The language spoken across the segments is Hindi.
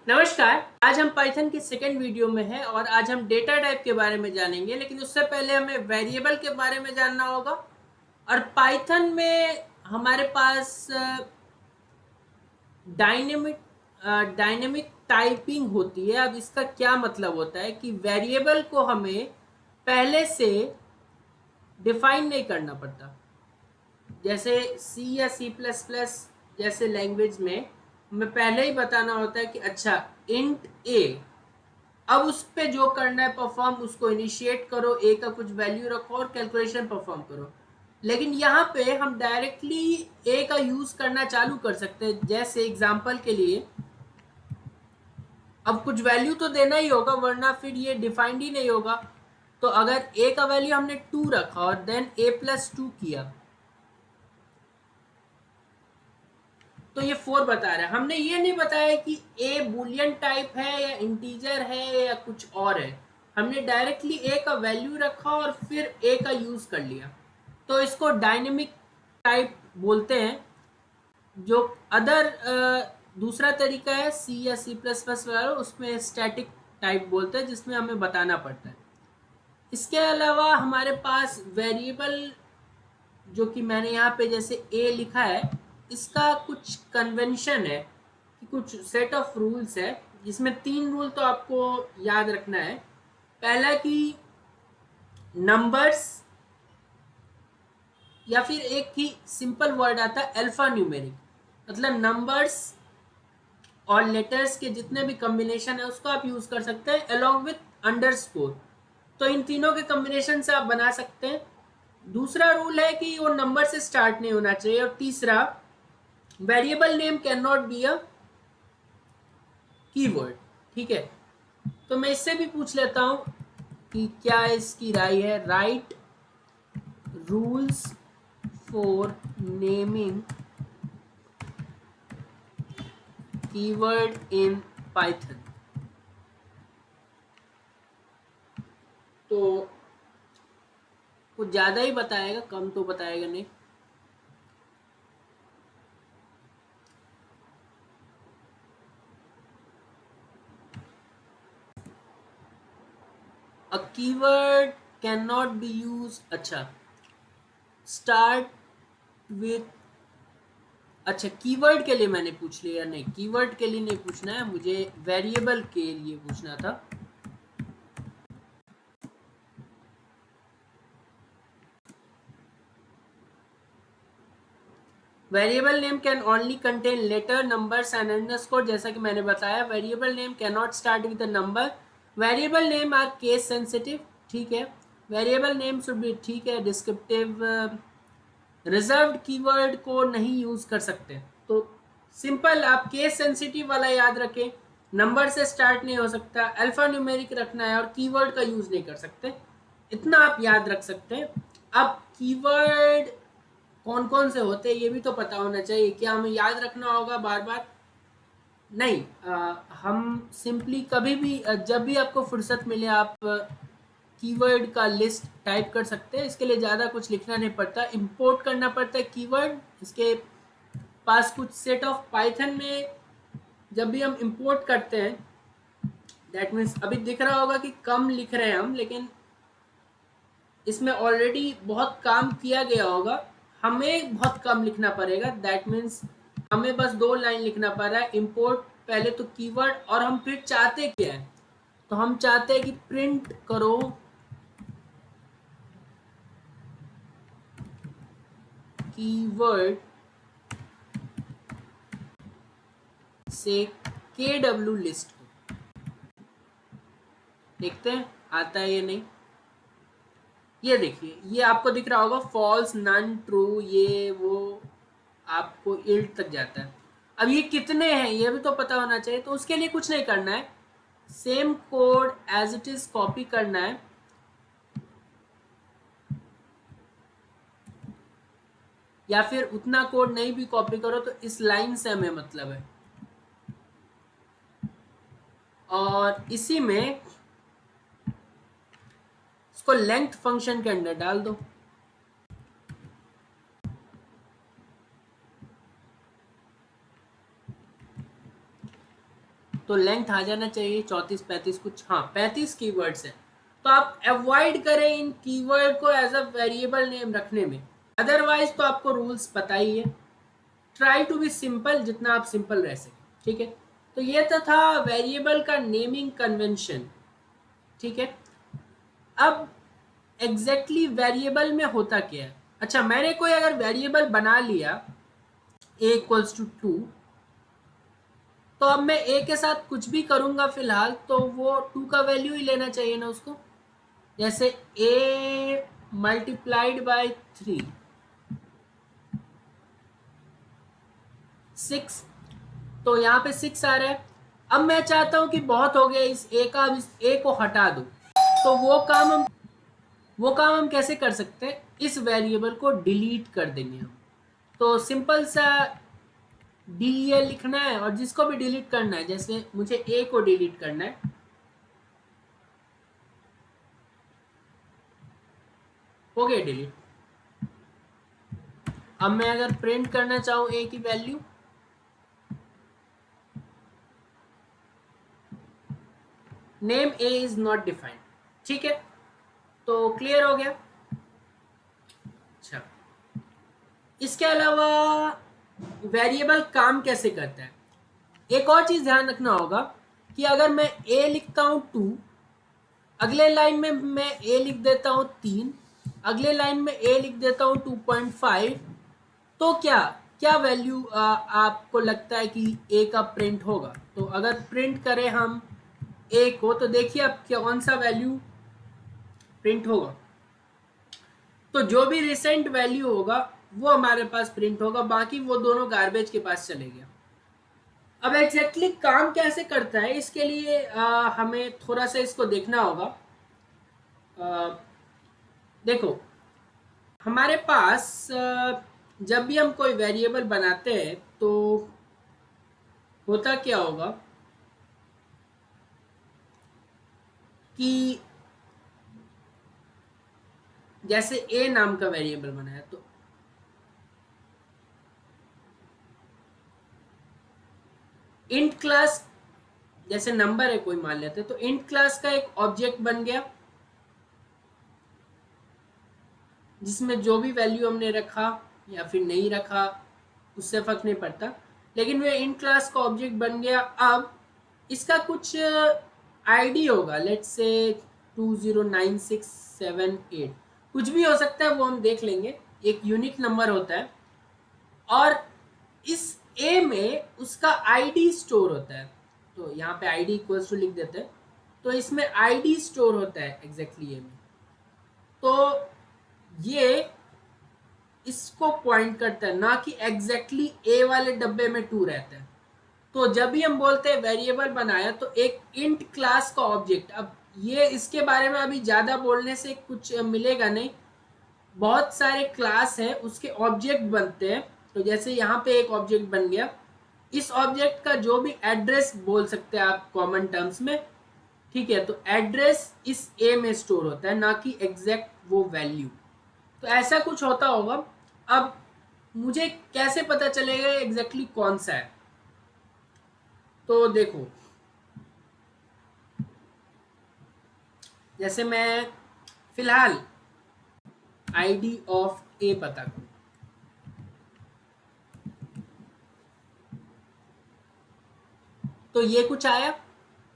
नमस्कार। आज हम पाइथन की सेकेंड वीडियो में हैं और आज हम डेटा टाइप के बारे में जानेंगे, लेकिन उससे पहले हमें वेरिएबल के बारे में जानना होगा। और पाइथन में हमारे पास डायनेमिक डायनेमिक टाइपिंग होती है। अब इसका क्या मतलब होता है कि वेरिएबल को हमें पहले से डिफाइन नहीं करना पड़ता। जैसे सी या सी प्लस प्लस जैसे लैंग्वेज में हमें पहले ही बताना होता है कि अच्छा इंट ए, अब उस पे जो करना है परफॉर्म, उसको इनिशिएट करो, ए का कुछ वैल्यू रखो और कैलकुलेशन परफॉर्म करो। लेकिन यहाँ पे हम डायरेक्टली ए का यूज करना चालू कर सकते हैं। जैसे एग्जांपल के लिए अब कुछ वैल्यू तो देना ही होगा, वरना फिर ये डिफाइंड ही नहीं होगा। तो अगर ए का वैल्यू हमने 2 रखा और देन ए प्लस 2 किया तो ये 4 बता रहा है। हमने ये नहीं बताया कि ए बुलियन टाइप है या इंटीजर है या कुछ और है। हमने डायरेक्टली ए का वैल्यू रखा और फिर ए का यूज कर लिया। तो इसको डायनेमिक टाइप बोलते हैं। जो अदर दूसरा तरीका है सी या सी प्लस प्लस वाला, उसमें स्टैटिक टाइप बोलते हैं, जिसमें हमें बताना पड़ता है। इसके अलावा हमारे पास वेरिएबल, जो कि मैंने यहाँ पे जैसे ए लिखा है, इसका कुछ कन्वेंशन है कि कुछ सेट ऑफ रूल्स है, जिसमें 3 रूल तो आपको याद रखना है। पहला कि नंबर्स, या फिर एक ही सिंपल वर्ड आता है अल्फा न्यूमेरिक, मतलब नंबर्स और लेटर्स के जितने भी कॉम्बिनेशन है उसको आप यूज कर सकते हैं अलोंग विथ अंडरस्कोर। तो इन तीनों के कॉम्बिनेशन से आप बना सकते हैं। दूसरा रूल है कि वो नंबर से स्टार्ट नहीं होना चाहिए। और तीसरा, variable name can not be a keyword. ठीक है, तो मैं इससे भी पूछ लेता हूं कि क्या इसकी राय है। Right rules for naming keyword in Python. तो कुछ ज्यादा ही बताएगा, कम तो बताएगा नहीं। A keyword cannot be used, अच्छा स्टार्ट विथ, अच्छा कीवर्ड के लिए मैंने पूछ लिया। नहीं, कीवर्ड के लिए नहीं पूछना है मुझे, वेरिएबल के लिए पूछना था। Variable name can only contain letter, numbers and underscore. जैसा कि मैंने बताया, variable name can not start with a number. Variable name are case sensitive. ठीक है, वेरिएबल नेम शुड बी, ठीक है, डिस्क्रिप्टिव। रिजर्व्ड कीवर्ड को नहीं यूज कर सकते। तो सिंपल आप केस सेंसिटिव वाला याद रखें, नंबर से स्टार्ट नहीं हो सकता, अल्फा न्यूमेरिक रखना है और कीवर्ड का यूज नहीं कर सकते। इतना आप याद रख सकते हैं। अब कीवर्ड कौन कौन से होते हैं ये भी तो पता होना चाहिए। क्या हमें याद रखना होगा बार बार? नहीं, हम सिंपली कभी भी जब भी आपको फुर्सत मिले आप कीवर्ड का लिस्ट टाइप कर सकते हैं। इसके लिए ज़्यादा कुछ लिखना नहीं पड़ता, इंपोर्ट करना पड़ता है कीवर्ड। इसके पास कुछ सेट ऑफ पाइथन में जब भी हम इंपोर्ट करते हैं, दैट मीन्स अभी दिख रहा होगा कि कम लिख रहे हैं हम, लेकिन इसमें ऑलरेडी बहुत काम किया गया होगा। हमें बहुत कम लिखना पड़ेगा। दैट मीन्स हमें बस 2 लाइन लिखना पड़ रहा है। इंपोर्ट पहले तो कीवर्ड, और हम फिर चाहते क्या है, तो हम चाहते हैं कि प्रिंट करो कीवर्ड से KW लिस्ट को। देखते हैं आता है या नहीं। ये देखिए, ये आपको दिख रहा होगा फॉल्स, नन, ट्रू, ये वो आपको इल्ट तक जाता है। अब ये कितने हैं ये भी तो पता होना चाहिए। तो उसके लिए कुछ नहीं करना है, same code as it is copy करना है। या फिर उतना कोड नहीं भी कॉपी करो तो इस लाइन से हमें मतलब है। और इसी में इसको लेंथ फंक्शन के अंदर डाल दो। तो लेंथ आ जाना चाहिए 34 35 कुछ, हाँ 35 कीवर्ड्स है। तो आप अवॉइड करें इन कीवर्ड को एज अ वेरिएबल नेम रखने में, अदरवाइज तो आपको रूल्स पता ही है। ट्राई टू बी सिंपल, जितना आप सिंपल रह सकें, ठीक है। तो ये तो था वेरिएबल का नेमिंग कन्वेंशन, ठीक है। अब एग्जैक्टली वेरिएबल में होता क्या है। अच्छा, मैंने कोई अगर वेरिएबल बना लिया a इक्वल्स टू 2, तो अब मैं a के साथ कुछ भी करूंगा फिलहाल तो वो 2 का वैल्यू ही लेना चाहिए ना उसको। जैसे a मल्टीप्लाइड बाय 3 6, तो यहाँ पे 6 आ रहा है। अब मैं चाहता हूं कि बहुत हो गया इस a का, अब इस a को हटा दो। तो वो काम हम कैसे कर सकते हैं, इस वेरिएबल को डिलीट कर देंगे हम। तो सिंपल सा डी लिखना है, और जिसको भी डिलीट करना है, जैसे मुझे ए को डिलीट करना है, हो गया डिलीट। अब मैं अगर प्रिंट करना चाहूं ए की value, name A is not defined, ठीक है। तो क्लियर हो गया। अच्छा, इसके अलावा वेरिएबल काम कैसे करता है, एक और चीज ध्यान रखना होगा कि अगर मैं ए लिखता हूं 2, अगले लाइन में मैं ए लिख देता हूं 3, अगले लाइन में ए लिख देता हूं 2.5, तो क्या क्या वैल्यू आपको लगता है कि ए का प्रिंट होगा। तो अगर प्रिंट करें हम ए को, तो देखिए अब कौन सा वैल्यू प्रिंट होगा। तो जो भी रिसेंट वैल्यू होगा वो हमारे पास प्रिंट होगा, बाकी वो दोनों गार्बेज के पास चले गया। अब एग्जैक्टली काम कैसे करता है, इसके लिए हमें थोड़ा सा इसको देखना होगा। देखो, हमारे पास जब भी हम कोई वेरिएबल बनाते हैं तो होता क्या होगा कि जैसे ए नाम का वेरिएबल बनाया, तो इंट क्लास, जैसे नंबर है कोई मान लेते हैं, तो इंट क्लास का एक ऑब्जेक्ट बन गया जिसमें जो भी वैल्यू हमने रखा या फिर नहीं रखा उससे फर्क नहीं पड़ता, लेकिन वो इंट क्लास का ऑब्जेक्ट बन गया। अब इसका कुछ आईडी होगा, लेट्स से 209678, कुछ भी हो सकता है, वो हम देख लेंगे, एक यूनिक नंबर होता है। और इस ए में उसका आईडी स्टोर होता है, तो यहाँ पे आईडी इक्वल्स टू लिख देते हैं, तो इसमें आईडी स्टोर होता है एग्जैक्टली ए में। तो ये इसको पॉइंट करता है, ना कि एग्जैक्टली ए वाले डब्बे में 2 रहता है। तो जब भी हम बोलते हैं वेरिएबल बनाया, तो एक इंट क्लास का ऑब्जेक्ट, अब ये इसके बारे में अभी ज़्यादा बोलने से कुछ मिलेगा नहीं, बहुत सारे क्लास है उसके ऑब्जेक्ट बनते हैं। तो जैसे यहाँ पे एक ऑब्जेक्ट बन गया, इस ऑब्जेक्ट का जो भी एड्रेस बोल सकते हैं आप कॉमन टर्म्स में, ठीक है। तो एड्रेस इस ए में स्टोर होता है, ना कि एग्जैक्ट वो वैल्यू। तो ऐसा कुछ होता होगा। अब मुझे कैसे पता चलेगा एग्जैक्टली कौन सा है, तो देखो, जैसे मैं फिलहाल आईडी ऑफ ए पता करूं, तो ये कुछ आया,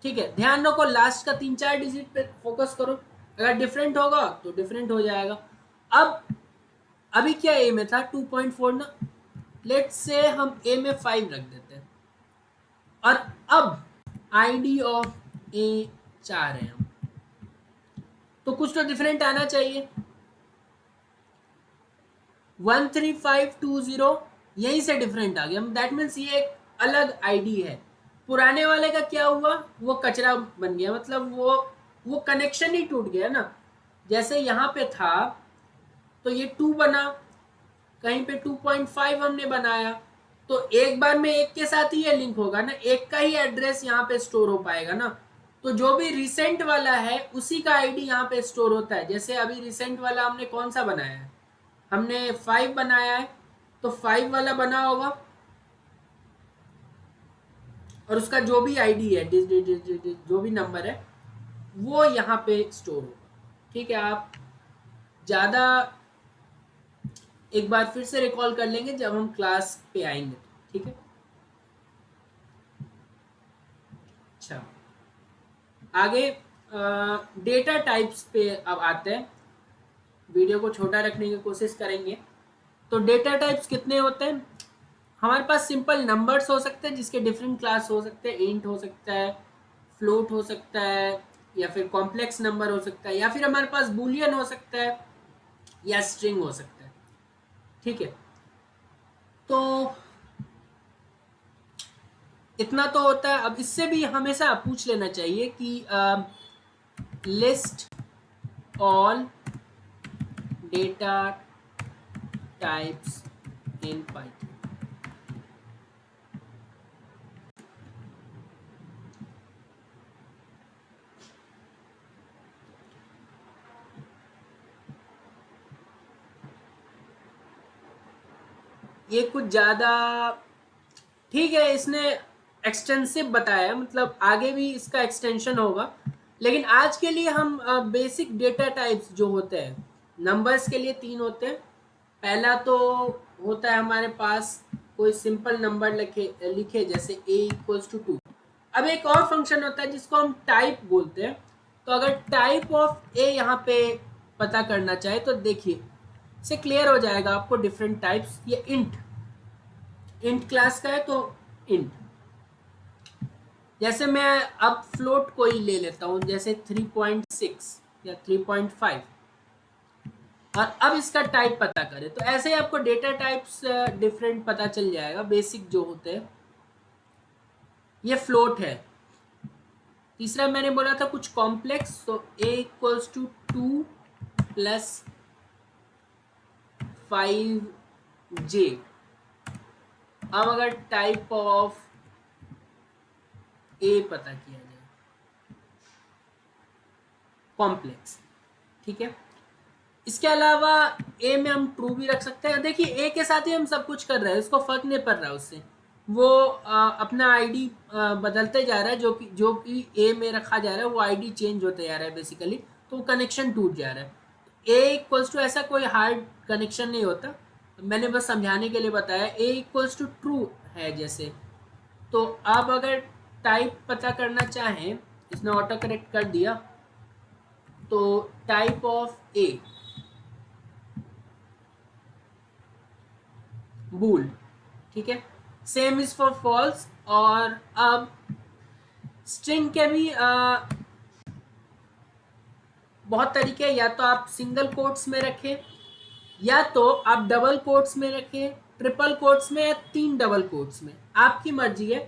ठीक है। ध्यान रखो लास्ट का 3-4 डिजिट पे फोकस करो, अगर डिफरेंट होगा तो डिफरेंट हो जाएगा। अब अभी क्या ए में था 2.4 ना, लेट्स से हम ए में 5 रख देते हैं, और अब आईडी ऑफ ए 4 है हम, तो कुछ तो डिफरेंट आना चाहिए। 13520 यहीं से डिफरेंट आ गया, दैट मीन्स ये एक अलग आईडी है। पुराने वाले का क्या हुआ, वो कचरा बन गया, मतलब वो कनेक्शन ही टूट गया ना। जैसे यहाँ पे था तो ये 2 बना, कहीं पे 2.5 हमने बनाया, तो एक बार में एक के साथ ही ये लिंक होगा ना, एक का ही एड्रेस यहाँ पे स्टोर हो पाएगा ना। तो जो भी रिसेंट वाला है उसी का आईडी यहाँ पे स्टोर होता है। जैसे अभी रिसेंट वाला हमने कौन सा बनाया है, हमने 5 बनाया है, तो 5 वाला बना होगा। और उसका जो भी आईडी है, जो भी नंबर है वो यहाँ पे स्टोर होगा। ठीक है, आप ज़्यादा एक बार फिर से रिकॉल कर लेंगे जब हम क्लास पे आएंगे तो। ठीक है, अच्छा आगे डेटा टाइप्स पे अब आते हैं। वीडियो को छोटा रखने की कोशिश करेंगे। तो डेटा टाइप्स कितने होते हैं हमारे पास? सिंपल नंबर्स हो सकते हैं जिसके डिफरेंट क्लास हो सकते हैं, इंट हो सकता है, फ्लोट हो सकता है, या फिर कॉम्प्लेक्स नंबर हो सकता है, या फिर हमारे पास बूलियन हो सकता है, या स्ट्रिंग हो सकता है। ठीक है, तो इतना तो होता है। अब इससे भी हमेशा पूछ लेना चाहिए कि list all data types in Python. ये कुछ ज़्यादा ठीक है, इसने एक्सटेंसिव बताया, मतलब आगे भी इसका एक्सटेंशन होगा, लेकिन आज के लिए हम बेसिक डेटा टाइप्स जो होते हैं, नंबर्स के लिए 3 होते हैं। पहला तो होता है हमारे पास कोई सिंपल नंबर लिखे लिखे जैसे a=2। अब एक और फंक्शन होता है जिसको हम टाइप बोलते हैं। तो अगर टाइप ऑफ ए यहाँ पे पता करना चाहे तो देखिए से क्लियर हो जाएगा आपको डिफरेंट टाइप्स। ये इंट क्लास का है तो इंट, जैसे मैं अब फ्लोट कोई ले लेता हूँ जैसे 3.6 या 3.5, और अब इसका टाइप पता करें तो ऐसे ही आपको डेटा टाइप्स डिफरेंट पता चल जाएगा, बेसिक जो होते हैं। ये फ्लोट है। तीसरा मैंने बोला था कुछ कॉम्प्लेक्स, तो a=2 + 5j। अब अगर टाइप ऑफ ए पता किया जाए, कॉम्प्लेक्स। ठीक है, इसके अलावा ए में हम ट्रू भी रख सकते हैं। देखिए ए के साथ ही हम सब कुछ कर रहे हैं, उसको फर्क नहीं पड़ रहा उससे, वो अपना आईडी बदलते जा रहा है, जो कि ए में रखा जा रहा है वो आईडी चेंज होते जा रहा है बेसिकली, तो कनेक्शन टूट जा रहा है। a= ऐसा कोई हार्ड कनेक्शन नहीं होता, मैंने बस समझाने के लिए बताया। a=ट्रू है जैसे, तो आप अगर टाइप पता करना चाहें, इसने ऑटो करेक्ट कर दिया, तो टाइप ऑफ ए बूल। ठीक है, सेम इज फॉर फॉल्स। और अब स्ट्रिंग के भी बहुत तरीके हैं, या तो आप सिंगल कोट्स में रखें, या तो आप डबल कोट्स में रखें, ट्रिपल कोट्स में, या 3 डबल कोट्स में, आपकी मर्जी है।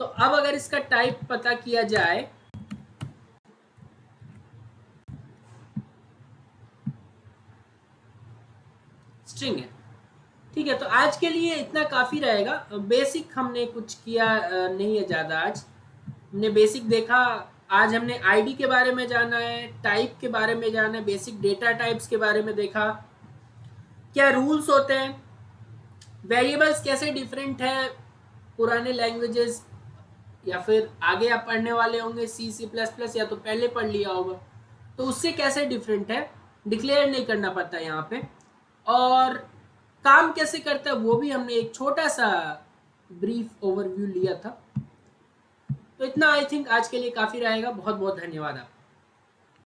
तो अब अगर इसका टाइप पता किया जाए, स्ट्रिंग है। ठीक है, तो आज के लिए इतना काफ़ी रहेगा। बेसिक हमने कुछ किया नहीं है ज़्यादा। आज हमने बेसिक देखा। आज हमने आईडी के बारे में जाना है, टाइप के बारे में जाना है, बेसिक डेटा टाइप्स के बारे में देखा, क्या रूल्स होते हैं, वेरिएबल्स कैसे डिफरेंट है पुराने लैंग्वेजेस, या फिर आगे आप पढ़ने वाले होंगे C++, या तो पहले पढ़ लिया होगा, तो उससे कैसे डिफरेंट है, डिक्लेयर नहीं करना पड़ता यहाँ पे, और काम कैसे करता है वो भी हमने एक छोटा सा ब्रीफ ओवरव्यू लिया था। तो इतना आई थिंक आज के लिए काफ़ी रहेगा। बहुत बहुत धन्यवाद आपका।